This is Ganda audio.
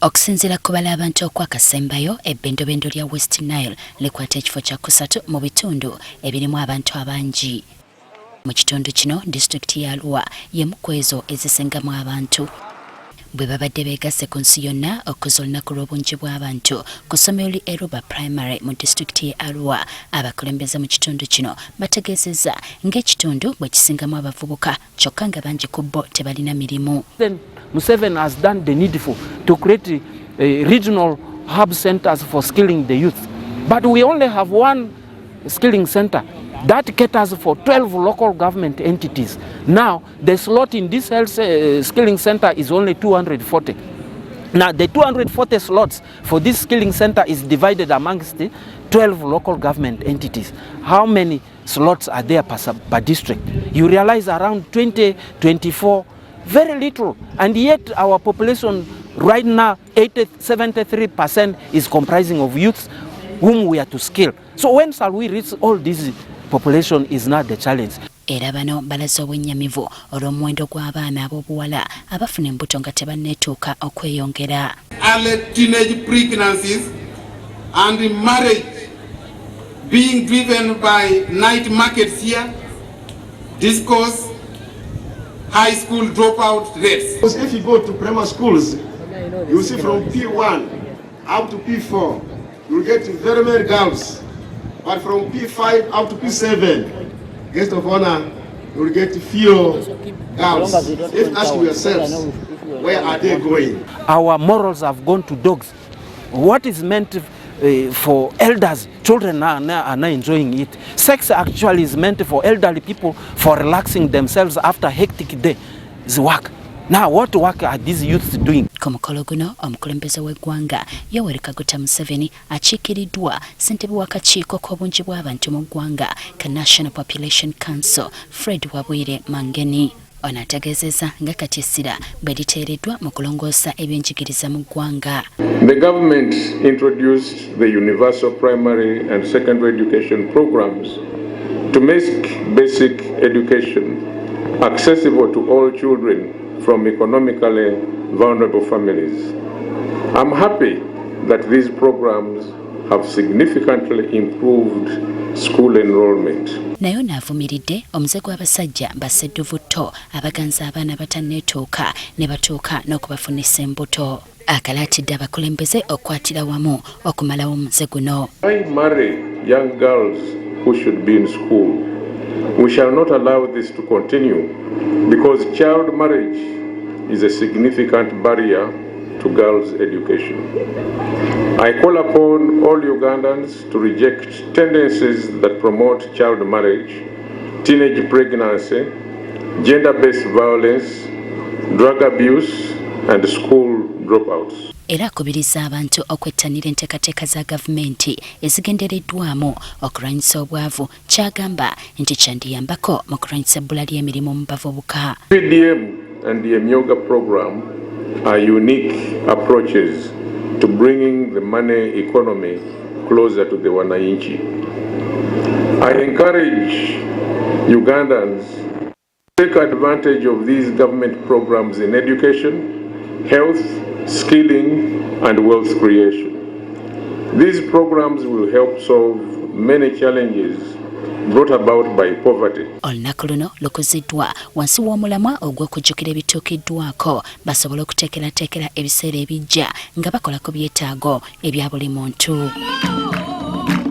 Okusinziira ku bala abantu okwakasembayo ebbendobendo lya West Nile likwata ekifo kya kusatu mu bitundu ebirimu abantu abangi. Mu kitundu kino disitulikiti ya Arua y'emu ku ezo ezisingamu abantu. Bwe babadde beegasse ku nsi yonna okuza olunaku lw'obunji bw'abantu ku ssomero li Eruba Primary mu disitulikiti ya Arua, abakulembeze mu kitundu kino bategeezezza ng'ekitundu bwe kisingamu abavubuka kyokka nga bangi ku bo tebalina mirimu. Museveni has done the needful to create regional hub centers for skilling the youth. But we only have one skilling center that caters for 12 local government entities. Now, the slot in this health skilling center is only 240. Now, the 240 slots for this skilling center is divided amongst the 12 local government entities. How many slots are there per district? You realize around 20, 24, very little. And yet our population right now, 73% is comprising of youths whom we are to skill. So when shall we reach all this population is not the challenge. Era bano balaze obwennyamivu olw'omuwendo gw'abaana ab'obuwala abafuna embuto nga tebaneetuka okweyongera. Early teenage pregnancies and marriage being driven by night markets here, discourse, high school dropout rates. Because if you go to primary schools, you see from P1 up to P4, you'll get very many girls. But from P5 up to P7, guest of honor, you'll get few girls. If ask yourselves, where are they going? Our morals have gone to dogs. What is meant for elders, children are now enjoying it. Sex actually is meant for elderly people for relaxing themselves after a hectic day's work. Now, what work are these youths doing? Ku mukolo guno, Omukulembeze w'eggwanga Yoweri Kaguta Museveni akikiriddwa Ssentebe w'akakiiko k'obunji bw'abantu mu ggwanga ka National Population Council Fred Wabwire Mangeni. Ono ategeezezza nga kati essira bwe liteereddwa mu kulongoosa ebyenjigiriza mu ggwanga. The government introduced the universal primary and secondary education programs to make basic education accessible to all children from economically vulnerable families. I'm happy that these programs have significantly improved school enrollment. Nayo n'avumiridde omuze gw'abasajja bassedduvutto abaganza abaana abataneetuka ne batuuka n'okubafunisa embuto. Akalaatide abakulembeze okukwatira wamu okumalawo omuze guno. I marry young girls who should be in school. We shall not allow this to continue because child marriage is a significant barrier to girls' education. I call upon all Ugandans to reject tendencies that promote child marriage, teenage pregnancy, gender-based violence, drug abuse, and school dropouts. Era akubiriza abantu okwettanira enteekateeka za gavumenti ezigendereddwamu okulwanyisa obwavu, kyagamba nti kyandiyambako mu kulwanyisa ebbula ly'emirimu mu bavubuka. PDM and the Emyoga program are unique approaches to bringing the money economy closer to the wananchi. I encourage Ugandans to take advantage of these government programs in education, health, skilling, and wealth creation. These programs will help solve many challenges brought about by poverty. Olunaku luno lukuziddwa wansi w'omulamwa ogw'okujjukira ebituukiddwako basobole okuteekerateekera ebiseera ebijja nga bakola ku byetaago ebya buli muntu.